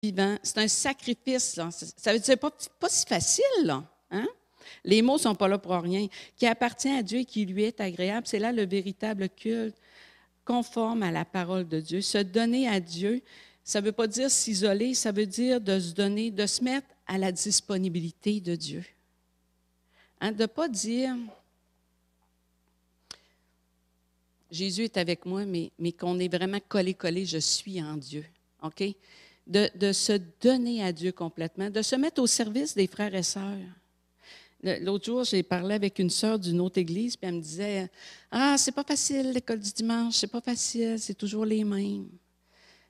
vivant. C'est un sacrifice, là. Ça veut dire pas si facile, là. Hein? Les mots ne sont pas là pour rien. Qui appartient à Dieu et qui lui est agréable, c'est là le véritable culte, conforme à la parole de Dieu. Se donner à Dieu, ça ne veut pas dire s'isoler, ça veut dire de se donner, de se mettre à la disponibilité de Dieu. Hein? De ne pas dire Jésus est avec moi, mais qu'on est vraiment collé, je suis en Dieu. OK? De se donner à Dieu complètement, de se mettre au service des frères et sœurs. L'autre jour, j'ai parlé avec une sœur d'une autre église, puis elle me disait « Ah, c'est pas facile, l'école du dimanche, c'est pas facile, c'est toujours les mêmes.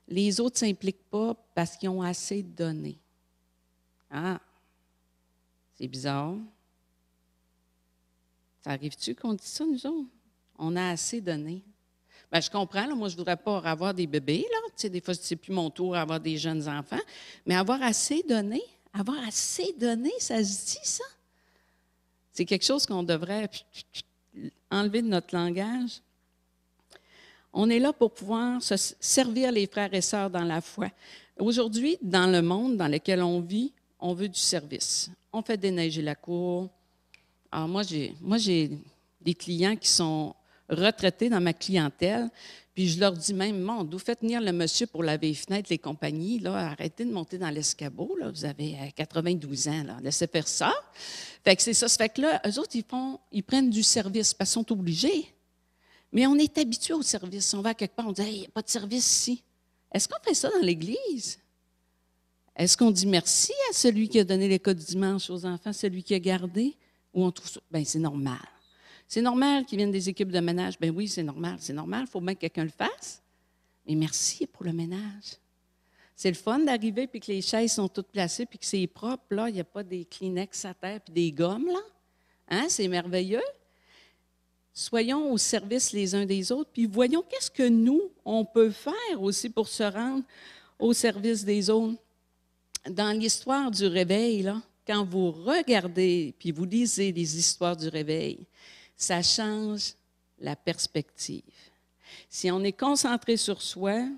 Les autres ne s'impliquent pas parce qu'ils ont assez donné. » Ah, c'est bizarre. Ça arrive-tu qu'on dit ça, nous autres? On a assez donné. Bien, je comprends, là, moi, je ne voudrais pas avoir des bébés, là. Tu sais, des fois, c'est plus mon tour d'avoir des jeunes enfants. Mais avoir assez donné, ça se dit, ça? C'est quelque chose qu'on devrait enlever de notre langage. On est là pour pouvoir se servir les frères et sœurs dans la foi. Aujourd'hui, dans le monde dans lequel on vit, on veut du service. On fait déneiger la cour. Alors, moi, j'ai des clients qui sont retraités dans ma clientèle, puis je leur dis même, vous faites venir le monsieur pour laver les fenêtres, les compagnies, là, arrêtez de monter dans l'escabeau, là, vous avez 92 ans, là, laissez faire ça. Fait que c'est ça, ça fait que là, eux autres, ils prennent du service parce qu'ils sont obligés. Mais on est habitué au service. On va quelque part, on dit, il n'y a pas de service ici. Est-ce qu'on fait ça dans l'Église? Est-ce qu'on dit merci à celui qui a donné l'école du dimanche aux enfants, celui qui a gardé? Ou on trouve ça? Bien, c'est normal. C'est normal qu'ils viennent des équipes de ménage. Bien oui, c'est normal. C'est normal, il faut bien que quelqu'un le fasse. Mais merci pour le ménage. C'est le fun d'arriver puis que les chaises sont toutes placées puis que c'est propre. Là, il n'y a pas des Kleenex à terre puis des gommes, là. Hein? C'est merveilleux. Soyons au service les uns des autres puis voyons qu'est-ce que nous, on peut faire aussi pour se rendre au service des autres. Dans l'histoire du réveil, là, quand vous regardez puis vous lisez les histoires du réveil, ça change la perspective. Si on est concentré sur soi,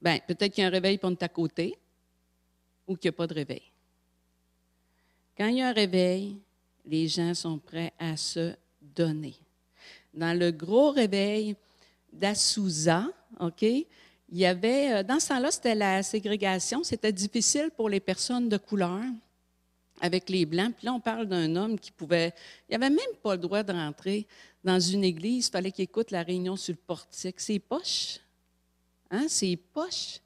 bien, peut-être qu'il y a un réveil pour notre à côté ou qu'il n'y a pas de réveil. Quand il y a un réveil, les gens sont prêts à se donner. Dans le gros réveil d'Azusa, OK, il y avait, dans ce temps-là, c'était la ségrégation. C'était difficile pour les personnes de couleur avec les Blancs. Puis là, on parle d'un homme qui pouvait... Il n'avait même pas le droit de rentrer dans une église. Il fallait qu'il écoute la réunion sur le portique. C'est poche. Hein? C'est poche.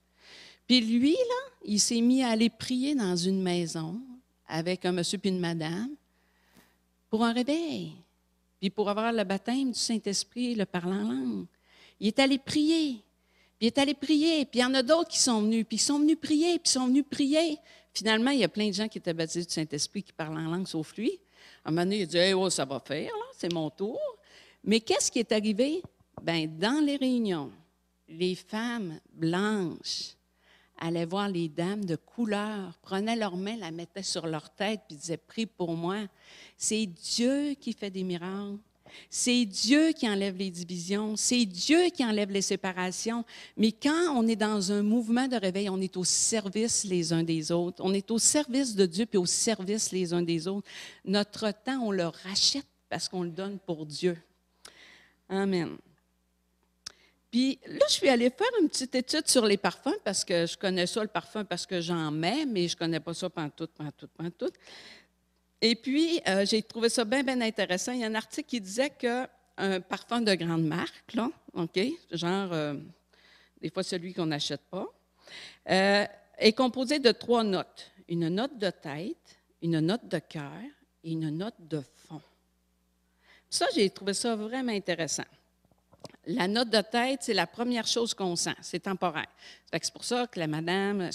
Puis lui, là, il s'est mis à aller prier dans une maison avec un monsieur puis une madame pour un réveil. Puis pour avoir le baptême du Saint-Esprit, le parlant en langue. Il est allé prier. Puis il est allé prier. Puis il y en a d'autres qui sont venus. Puis ils sont venus prier. Puis ils sont venus prier. Finalement, il y a plein de gens qui étaient baptisés du Saint-Esprit qui parlent en langue sauf lui. À un moment donné, il a dit hey, oh, ça va faire, là, c'est mon tour. Mais qu'est-ce qui est arrivé? Bien, dans les réunions, les femmes blanches allaient voir les dames de couleur, prenaient leurs mains, la mettaient sur leur tête, puis disaient prie pour moi. C'est Dieu qui fait des miracles. C'est Dieu qui enlève les divisions, c'est Dieu qui enlève les séparations. Mais quand on est dans un mouvement de réveil, on est au service les uns des autres. On est au service de Dieu puis au service les uns des autres. Notre temps, on le rachète parce qu'on le donne pour Dieu. Amen. Puis là, je suis allée faire une petite étude sur les parfums parce que je connais ça, le parfum, parce que j'en mets, mais je ne connais pas ça pantoute. Et puis, j'ai trouvé ça bien intéressant. Il y a un article qui disait qu'un parfum de grande marque, là, OK, genre, des fois celui qu'on n'achète pas, est composé de 3 notes. Une note de tête, une note de cœur et une note de fond. Ça, j'ai trouvé ça vraiment intéressant. La note de tête, c'est la première chose qu'on sent. C'est temporaire. C'est pour ça que la madame,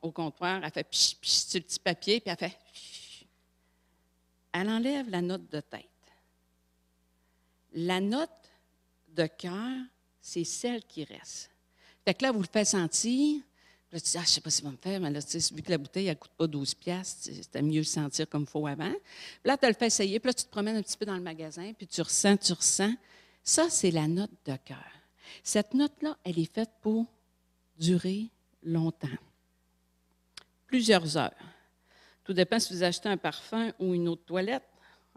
au comptoir, elle fait pich, pich sur le petit papier, puis elle fait... Elle enlève la note de tête. La note de cœur, c'est celle qui reste. Fait que là, vous le faites sentir. Là, tu dis, je ne sais pas si ça va me faire, mais là, vu que la bouteille, elle ne coûte pas 12$, c'était mieux le sentir comme il faut avant. Puis là, tu le fais essayer, puis là, tu te promènes un petit peu dans le magasin, puis tu ressens. Ça, c'est la note de cœur. Cette note-là, elle est faite pour durer longtemps. Plusieurs heures. Tout dépend si vous achetez un parfum ou une eau de toilette,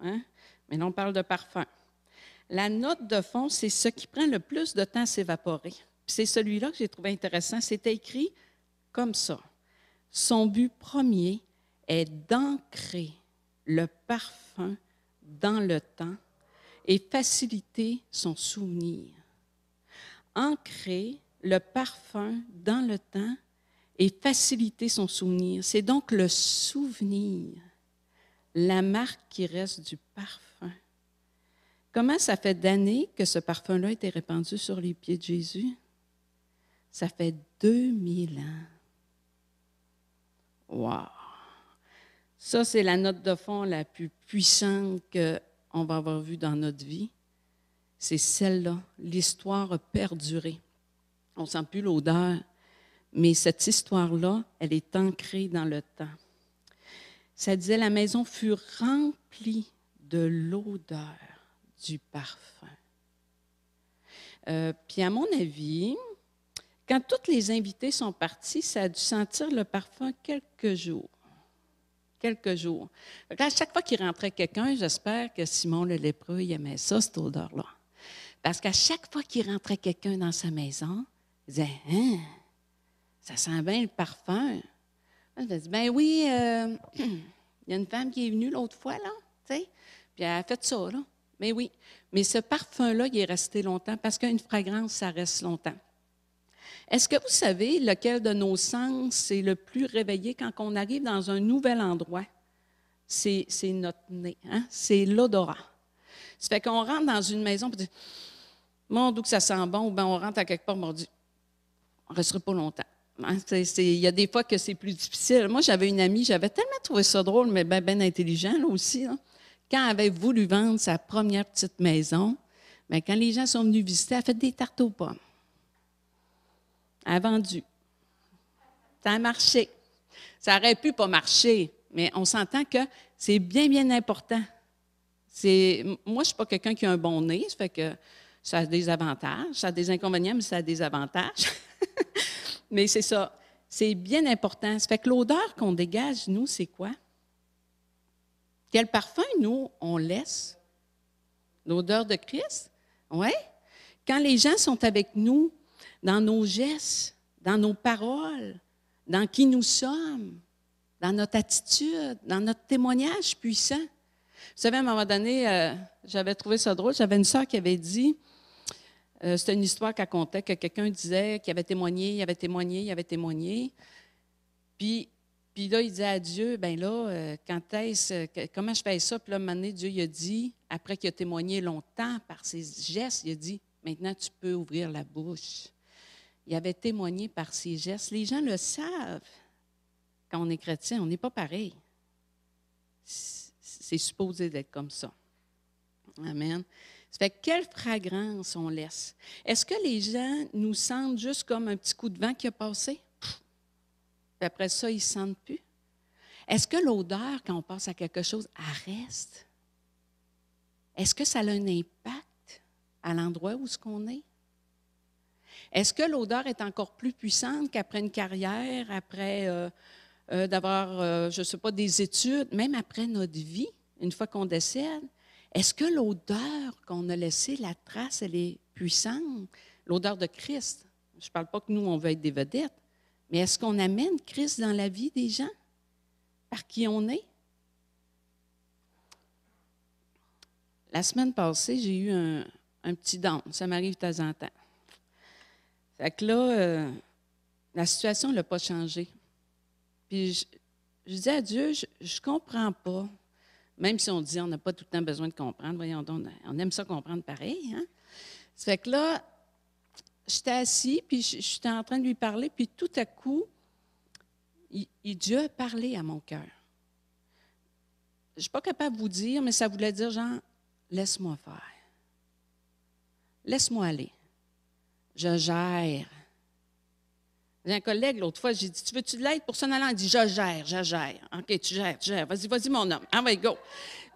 hein? Mais là, on parle de parfum. La note de fond, c'est ce qui prend le plus de temps à s'évaporer. Puis c'est celui-là que j'ai trouvé intéressant. C'était écrit comme ça. Son but premier est d'ancrer le parfum dans le temps et faciliter son souvenir. Ancrer le parfum dans le temps et faciliter son souvenir. C'est donc le souvenir, la marque qui reste du parfum. Comment ça fait d'années que ce parfum-là a été répandu sur les pieds de Jésus? Ça fait 2000 ans. Wow! Ça, c'est la note de fond la plus puissante qu'on va avoir vue dans notre vie. C'est celle-là. L'histoire a perduré. On ne sent plus l'odeur, mais cette histoire-là, elle est ancrée dans le temps. Ça disait, la maison fut remplie de l'odeur du parfum. Puis à mon avis, quand tous les invités sont partis, ça a dû sentir le parfum quelques jours. Quelques jours. À chaque fois qu'il rentrait quelqu'un, j'espère que Simon le lépreux, il aimait ça, cette odeur-là. Parce qu'à chaque fois qu'il rentrait quelqu'un dans sa maison, il disait « Hein, ça sent bien le parfum. » Je me dis « Ben oui, il y a une femme qui est venue l'autre fois, là, tu sais, puis elle a fait ça, là. » Mais oui, mais ce parfum-là, il est resté longtemps parce qu'une fragrance, ça reste longtemps. Est-ce que vous savez lequel de nos sens est le plus réveillé quand on arrive dans un nouvel endroit? C'est notre nez, hein? C'est l'odorat. Ça fait qu'on rentre dans une maison et on dit « Mon Dieu que ça sent bon » ou bien on rentre à quelque part et on dit « On ne restera pas longtemps. Hein? » Il y a des fois que c'est plus difficile. Moi, j'avais une amie, j'avais tellement trouvé ça drôle, mais bien intelligent là aussi. Là. Quand elle avait voulu vendre sa première petite maison, bien, quand les gens sont venus visiter, elle a fait des tartes aux pommes. Elle a vendu. Ça a marché. Ça aurait pu pas marcher, mais on s'entend que c'est bien, bien important. Moi, je ne suis pas quelqu'un qui a un bon nez, ça fait que ça a des avantages, ça a des inconvénients, mais ça a des avantages. Mais c'est ça, c'est bien important. Ça fait que l'odeur qu'on dégage, nous, c'est quoi? Quel parfum, nous, on laisse? L'odeur de Christ? Oui. Quand les gens sont avec nous, dans nos gestes, dans nos paroles, dans qui nous sommes, dans notre attitude, dans notre témoignage puissant. Vous savez, à un moment donné, j'avais trouvé ça drôle, j'avais une sœur qui avait dit, c'était une histoire qu'elle contait, que quelqu'un disait qu'il avait témoigné, il avait témoigné, il avait témoigné. Puis là, il disait à Dieu, bien là, comment je fais ça? Puis là, un moment donné, Dieu il a dit, après qu'il a témoigné longtemps par ses gestes, il a dit, maintenant tu peux ouvrir la bouche. Il avait témoigné par ses gestes. Les gens le savent. Quand on est chrétien, on n'est pas pareil. C'est supposé d'être comme ça. Amen. Ça fait quelle fragrance on laisse? Est-ce que les gens nous sentent juste comme un petit coup de vent qui a passé? Puis après ça, ils ne se sentent plus? Est-ce que l'odeur, quand on passe à quelque chose, elle reste? Est-ce que ça a un impact à l'endroit où ce qu'on est? Est-ce que l'odeur est encore plus puissante qu'après une carrière, après d'avoir, je ne sais pas, des études, même après notre vie, une fois qu'on décède? Est-ce que l'odeur qu'on a laissée, la trace, elle est puissante? L'odeur de Christ. Je ne parle pas que nous, on veut être des vedettes, mais est-ce qu'on amène Christ dans la vie des gens? Par qui on est? La semaine passée, j'ai eu un petit down. Ça m'arrive de temps en temps. Fait que là, la situation n'a pas changé. Puis je dis à Dieu, je ne comprends pas. Même si on dit on n'a pas tout le temps besoin de comprendre, voyons donc, on aime ça comprendre pareil. Hein? Ça fait que là, j'étais assis, puis j'étais en train de lui parler, puis tout à coup, Dieu a parlé à mon cœur. Je ne suis pas capable de vous dire, mais ça voulait dire, genre, laisse-moi faire. Laisse-moi aller. Je gère. J'ai un collègue, l'autre fois, j'ai dit, tu veux-tu de l'aide pour ça? Il dit, je gère. OK, tu gères. Vas-y, mon homme. Ah, go.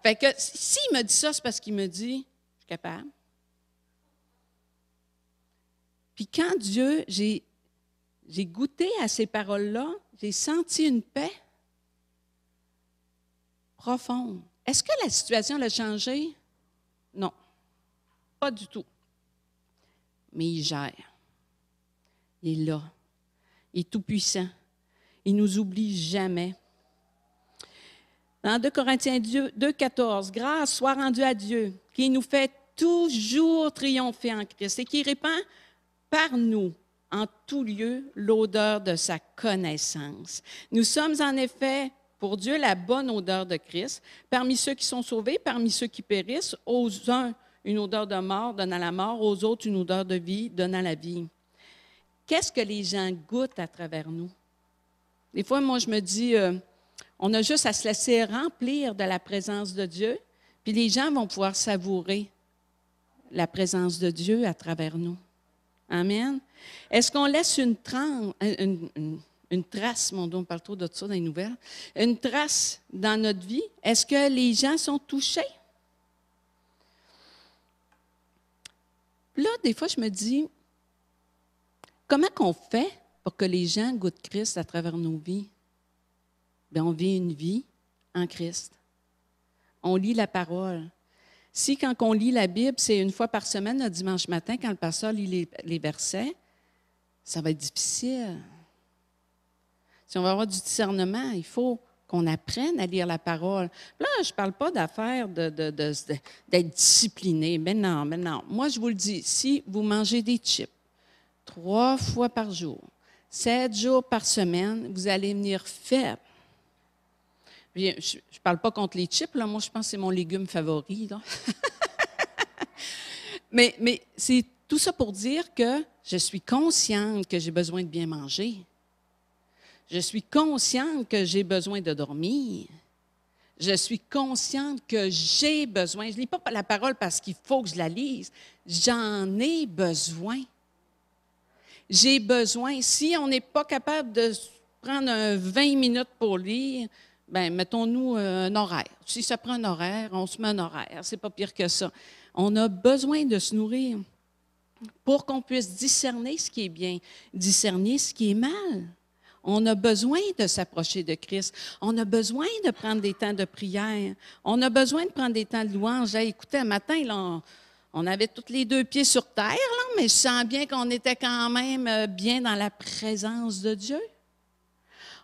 Fait que s'il me dit ça, c'est parce qu'il me dit, je suis capable. Puis quand Dieu, j'ai j'ai goûté à ces paroles-là, j'ai senti une paix profonde. Est-ce que la situation a changé? Non, pas du tout. Mais il gère. Il est là. Il est tout-puissant. Il ne nous oublie jamais. Dans 2 Corinthiens 2,14, « Grâce soit rendue à Dieu, qui nous fait toujours triompher en Christ et qui répand par nous en tout lieu l'odeur de sa connaissance. Nous sommes en effet pour Dieu la bonne odeur de Christ, parmi ceux qui sont sauvés, parmi ceux qui périssent, aux uns une odeur de mort donnant la mort, aux autres une odeur de vie donnant la vie. » Qu'est-ce que les gens goûtent à travers nous? Des fois, moi, je me dis, on a juste à se laisser remplir de la présence de Dieu, puis les gens vont pouvoir savourer la présence de Dieu à travers nous. Amen. Est-ce qu'on laisse une trace, mon Dieu, on parle trop de ça dans les nouvelles, une trace dans notre vie? Est-ce que les gens sont touchés? Puis là, des fois, je me dis, comment qu'on fait pour que les gens goûtent Christ à travers nos vies? Bien, on vit une vie en Christ. On lit la parole. Si, quand on lit la Bible, c'est une fois par semaine, le dimanche matin, quand le pasteur lit les versets, ça va être difficile. Si on va avoir du discernement, il faut qu'on apprenne à lire la parole. Là, je ne parle pas d'affaire d'être discipliné. Mais non, mais non. Moi, je vous le dis, si vous mangez des chips 3 fois par jour, 7 jours par semaine, vous allez venir faible. Je ne parle pas contre les chips, là. Moi, je pense que c'est mon légume favori. Là. mais c'est tout ça pour dire que je suis consciente que j'ai besoin de bien manger. Je suis consciente que j'ai besoin de dormir. Je suis consciente que j'ai besoin. Je ne lis pas la parole parce qu'il faut que je la lise. J'en ai besoin. J'ai besoin. Si on n'est pas capable de prendre 20 minutes pour lire, bien, mettons-nous un horaire. Si ça prend un horaire, on se met un horaire. C'est pas pire que ça. On a besoin de se nourrir pour qu'on puisse discerner ce qui est bien, discerner ce qui est mal. On a besoin de s'approcher de Christ. On a besoin de prendre des temps de prière. On a besoin de prendre des temps de louange. Hey, écoutez, un matin, là, on avait tous les 2 pieds sur terre, là, mais je sens bien qu'on était quand même bien dans la présence de Dieu.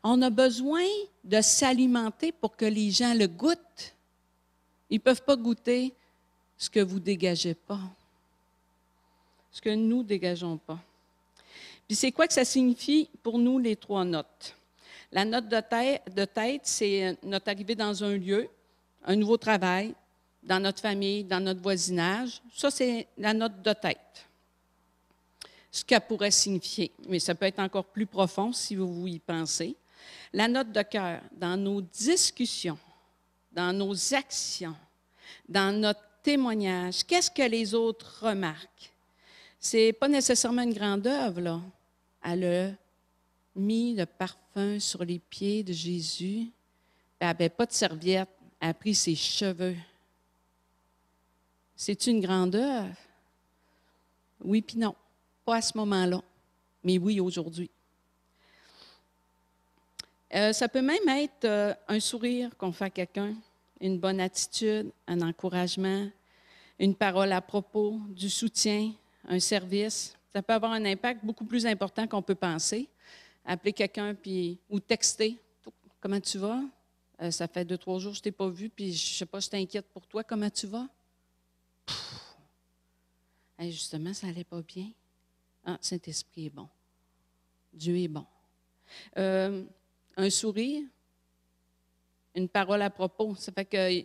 On a besoin de s'alimenter pour que les gens le goûtent. Ils ne peuvent pas goûter ce que vous ne dégagez pas, ce que nous ne dégageons pas. Puis c'est quoi que ça signifie pour nous, les 3 notes? La note de tête, c'est notre arrivée dans un lieu, un nouveau travail, dans notre famille, dans notre voisinage. Ça, c'est la note de tête. Ce qu'elle pourrait signifier, mais ça peut être encore plus profond si vous y pensez. La note de cœur, dans nos discussions, dans nos actions, dans notre témoignage, qu'est-ce que les autres remarquent? Ce n'est pas nécessairement une grande œuvre, là. Elle a mis le parfum sur les pieds de Jésus. Elle n'avait pas de serviette. Elle a pris ses cheveux. C'est une grande œuvre? Oui puis non. Pas à ce moment-là, mais oui aujourd'hui. Ça peut même être un sourire qu'on fait à quelqu'un, une bonne attitude, un encouragement, une parole à propos, du soutien, un service. Ça peut avoir un impact beaucoup plus important qu'on peut penser. Appeler quelqu'un ou texter. « Comment tu vas? Ça fait 2-3 jours que je ne t'ai pas vu, puis je ne sais pas, je t'inquiète pour toi. Comment tu vas? » Hey, justement, ça n'allait pas bien. Ah, Saint-Esprit est bon. Dieu est bon. Un sourire, une parole à propos. Ça fait que,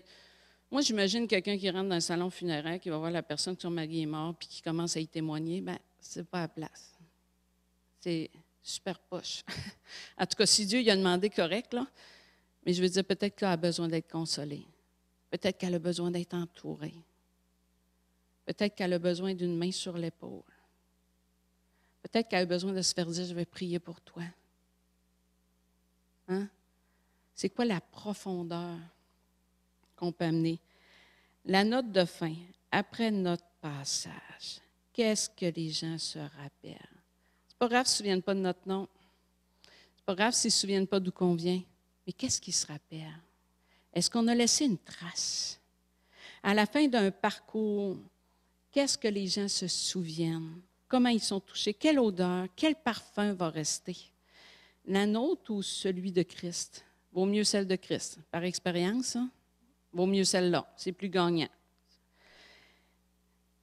moi, j'imagine quelqu'un qui rentre dans un salon funéraire, qui va voir la personne que son mari est mort, puis qui commence à y témoigner, bien, c'est pas à place. C'est super poche. En tout cas, si Dieu lui a demandé, correct, là, mais je veux dire, peut-être qu'elle a besoin d'être consolée. Peut-être qu'elle a besoin d'être entourée. Peut-être qu'elle a besoin d'une main sur l'épaule. Peut-être qu'elle a besoin de se faire dire, je vais prier pour toi. Hein? C'est quoi la profondeur qu'on peut amener? La note de fin, après notre passage, qu'est-ce que les gens se rappellent? Ce n'est pas grave s'ils ne se souviennent pas de notre nom. C'est pas grave s'ils ne se souviennent pas d'où qu'on vient. Mais qu'est-ce qu'ils se rappellent? Est-ce qu'on a laissé une trace? À la fin d'un parcours, qu'est-ce que les gens se souviennent? Comment ils sont touchés? Quelle odeur? Quel parfum va rester? La nôtre ou celui de Christ? Vaut mieux celle de Christ. Par expérience, hein? Vaut mieux celle-là. C'est plus gagnant.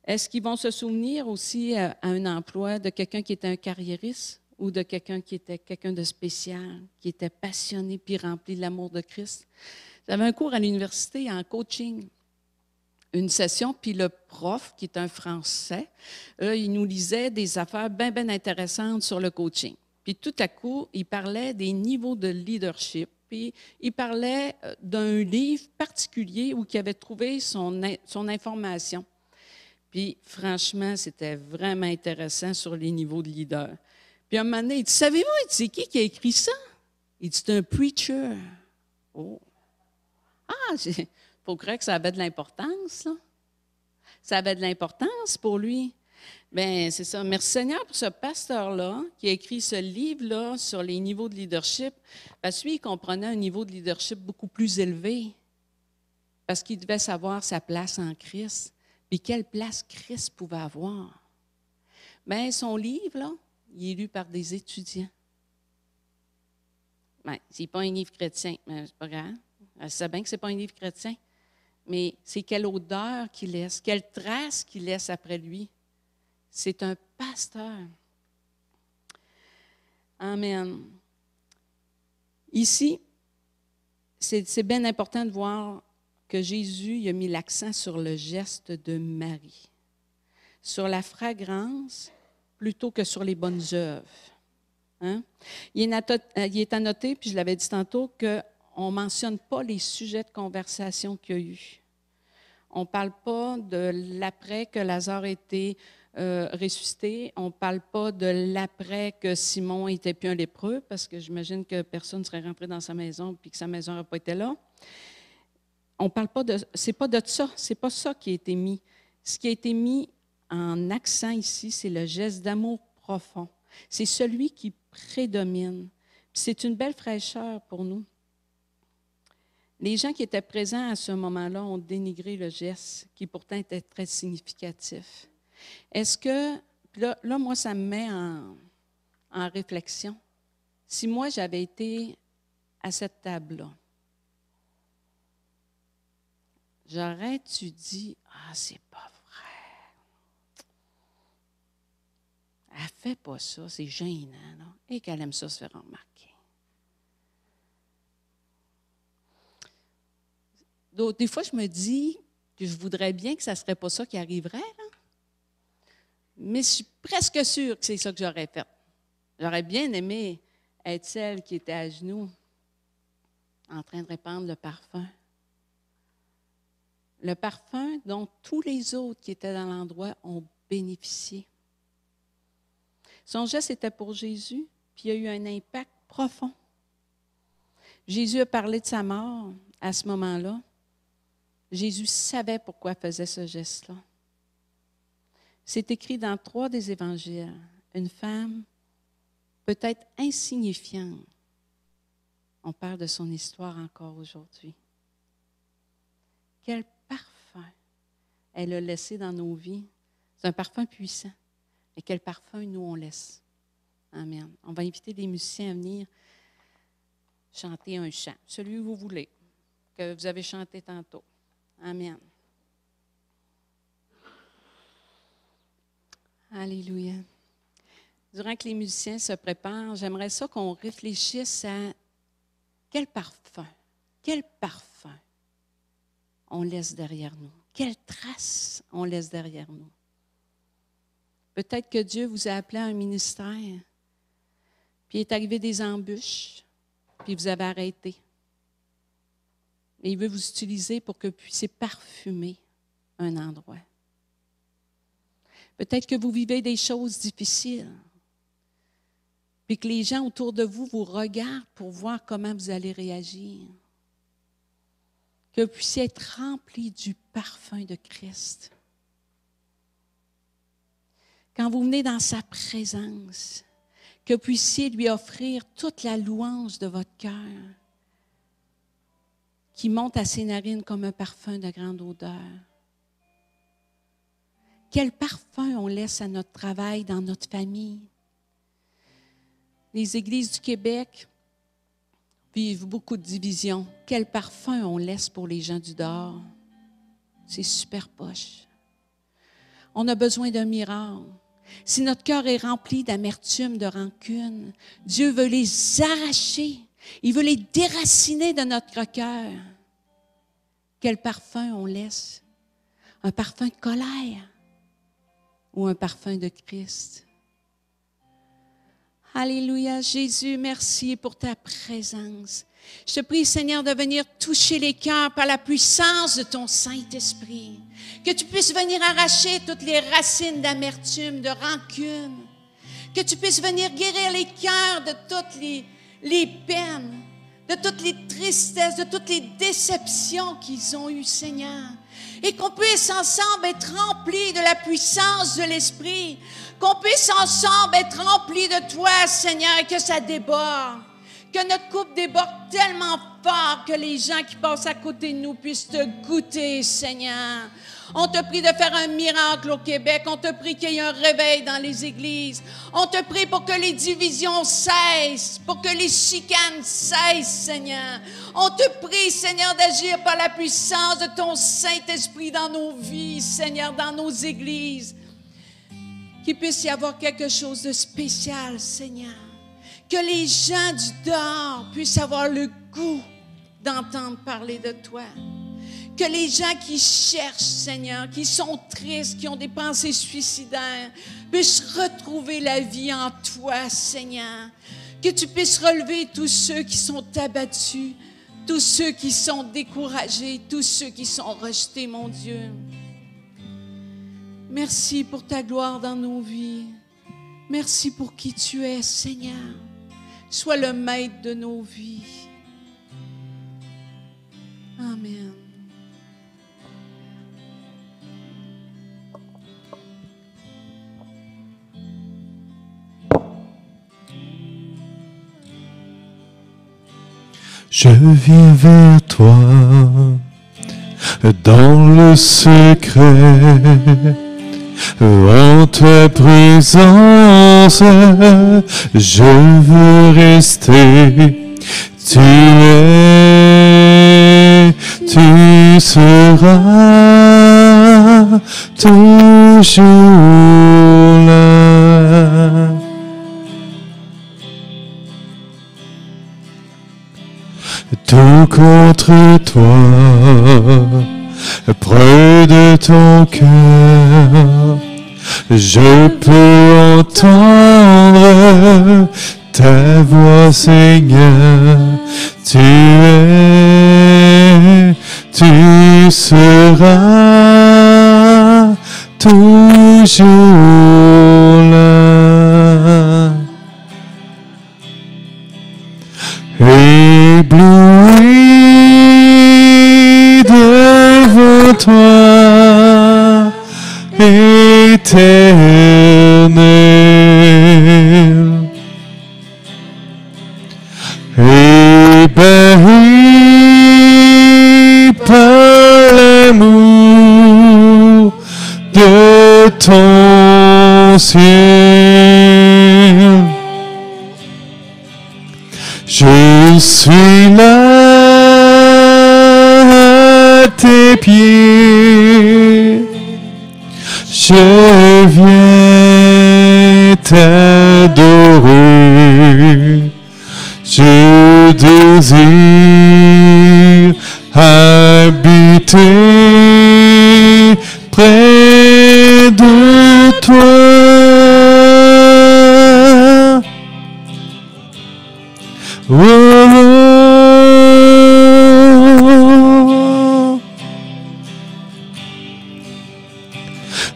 Est-ce qu'ils vont se souvenir aussi à un emploi de quelqu'un qui était un carriériste ou de quelqu'un qui était quelqu'un de spécial, qui était passionné puis rempli de l'amour de Christ? J'avais un cours à l'université en coaching, une session, puis le prof, qui est un Français, il nous lisait des affaires bien, bien intéressantes sur le coaching. Puis tout à coup, il parlait des niveaux de leadership, puis il parlait d'un livre particulier où il avait trouvé son information. Puis franchement, c'était vraiment intéressant sur les niveaux de leader. Puis à un moment donné, il dit, savez-vous, c'est qui a écrit ça? Il dit, c'est un preacher. Oh! Ah, il faut croire que ça avait de l'importance, là. Ça avait de l'importance pour lui. Bien, c'est ça. Merci Seigneur pour ce pasteur-là qui a écrit ce livre-là sur les niveaux de leadership, parce que lui, il comprenait un niveau de leadership beaucoup plus élevé, parce qu'il devait savoir sa place en Christ, puis quelle place Christ pouvait avoir. Bien, son livre, là, il est lu par des étudiants. Bien, ce n'est pas un livre chrétien, mais c'est pas grave. Elle sait bien que ce n'est pas un livre chrétien, mais c'est quelle odeur qu'il laisse, quelle trace qu'il laisse après lui. C'est un pasteur. Amen. Ici, c'est bien important de voir que Jésus il a mis l'accent sur le geste de Marie, sur la fragrance plutôt que sur les bonnes œuvres. Hein? Il est à noter, puis je l'avais dit tantôt, qu'on ne mentionne pas les sujets de conversation qu'il y a eu. On ne parle pas de l'après que Lazare était ressuscité. On ne parle pas de l'après que Simon n'était plus un lépreux, parce que j'imagine que personne ne serait rentré dans sa maison et que sa maison n'aurait pas été là. On parle pas de, c'est pas de ça, c'est pas ça qui a été mis. Ce qui a été mis en accent ici, c'est le geste d'amour profond. C'est celui qui prédomine. Puis c'est une belle fraîcheur pour nous. Les gens qui étaient présents à ce moment-là ont dénigré le geste, qui pourtant était très significatif. Est-ce que, là moi, ça me met en réflexion. Si moi, j'avais été à cette table-là, j'aurais-tu dit, « Ah, c'est pas vrai. Elle fait pas ça, c'est gênant, là. » Et qu'elle aime ça se faire remarquer. Donc, des fois, je me dis que je voudrais bien que ça ne serait pas ça qui arriverait, là. Mais je suis presque sûre que c'est ça que j'aurais fait. J'aurais bien aimé être celle qui était à genoux, en train de répandre le parfum. Le parfum dont tous les autres qui étaient dans l'endroit ont bénéficié. Son geste était pour Jésus, puis il a eu un impact profond. Jésus a parlé de sa mort à ce moment-là. Jésus savait pourquoi il faisait ce geste-là. C'est écrit dans 3 des évangiles. Une femme peut-être insignifiante. On parle de son histoire encore aujourd'hui. Quel parfum elle a laissé dans nos vies. C'est un parfum puissant. Et quel parfum nous on laisse. Amen. On va inviter les musiciens à venir chanter un chant, celui que vous voulez, que vous avez chanté tantôt. Amen. Alléluia. Durant que les musiciens se préparent, j'aimerais ça qu'on réfléchisse à quel parfum on laisse derrière nous. Quelle trace on laisse derrière nous. Peut-être que Dieu vous a appelé à un ministère, puis il est arrivé des embûches, puis vous avez arrêté. Et il veut vous utiliser pour que vous puissiez parfumer un endroit. Peut-être que vous vivez des choses difficiles, puis que les gens autour de vous vous regardent pour voir comment vous allez réagir. Que vous puissiez être remplis du parfum de Christ. Quand vous venez dans sa présence, que vous puissiez lui offrir toute la louange de votre cœur qui monte à ses narines comme un parfum de grande odeur. Quel parfum on laisse à notre travail, dans notre famille. Les églises du Québec vivent beaucoup de divisions. Quel parfum on laisse pour les gens du dehors. C'est super poche. On a besoin d'un miracle. Si notre cœur est rempli d'amertume, de rancune, Dieu veut les arracher. Il veut les déraciner de notre cœur. Quel parfum on laisse? Un parfum de colère ou un parfum de Christ? Alléluia, Jésus, merci pour ta présence. Je te prie, Seigneur, de venir toucher les cœurs par la puissance de ton Saint-Esprit. Que tu puisses venir arracher toutes les racines d'amertume, de rancune. Que tu puisses venir guérir les cœurs de toutes les peines, de toutes les tristesses, de toutes les déceptions qu'ils ont eues, Seigneur. Et qu'on puisse ensemble être remplis de la puissance de l'Esprit. Qu'on puisse ensemble être remplis de toi, Seigneur, et que ça déborde. Que notre coupe déborde tellement fort que les gens qui passent à côté de nous puissent te goûter, Seigneur. On te prie de faire un miracle au Québec. On te prie qu'il y ait un réveil dans les églises. On te prie pour que les divisions cessent, pour que les chicanes cessent, Seigneur. On te prie, Seigneur, d'agir par la puissance de ton Saint-Esprit dans nos vies, Seigneur, dans nos églises. Qu'il puisse y avoir quelque chose de spécial, Seigneur. Que les gens du dehors puissent avoir le goût d'entendre parler de toi. Que les gens qui cherchent, Seigneur, qui sont tristes, qui ont des pensées suicidaires, puissent retrouver la vie en toi, Seigneur. Que tu puisses relever tous ceux qui sont abattus, tous ceux qui sont découragés, tous ceux qui sont rejetés, mon Dieu. Merci pour ta gloire dans nos vies. Merci pour qui tu es, Seigneur. Sois le maître de nos vies. Amen. Je viens vers toi dans le secret. En ta présence, je veux rester. Tu seras toujours là. Tout contre toi, près de ton cœur, je peux entendre ta voix, Seigneur. Tu seras toujours là. Ébloui devant toi, éternel, ébahi par l'amour de ton ciel. Je suis là à tes pieds, je viens t'adorer, je désire habiter près de toi.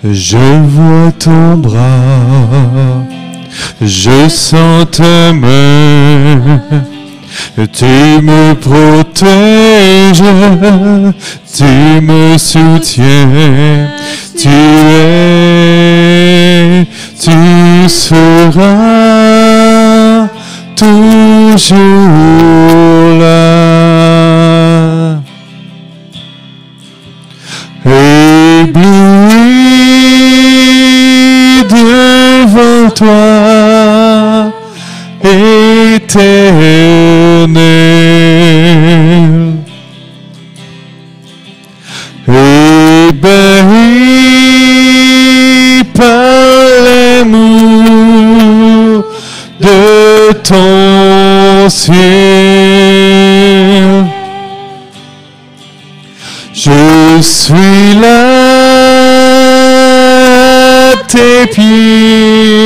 Je vois ton bras, je sens ta main, tu me protèges, tu me soutiens, tu seras toujours là. Ébloui devant toi, éternel. Ébahi par l'amour de ton ciel. Je suis là à tes pieds,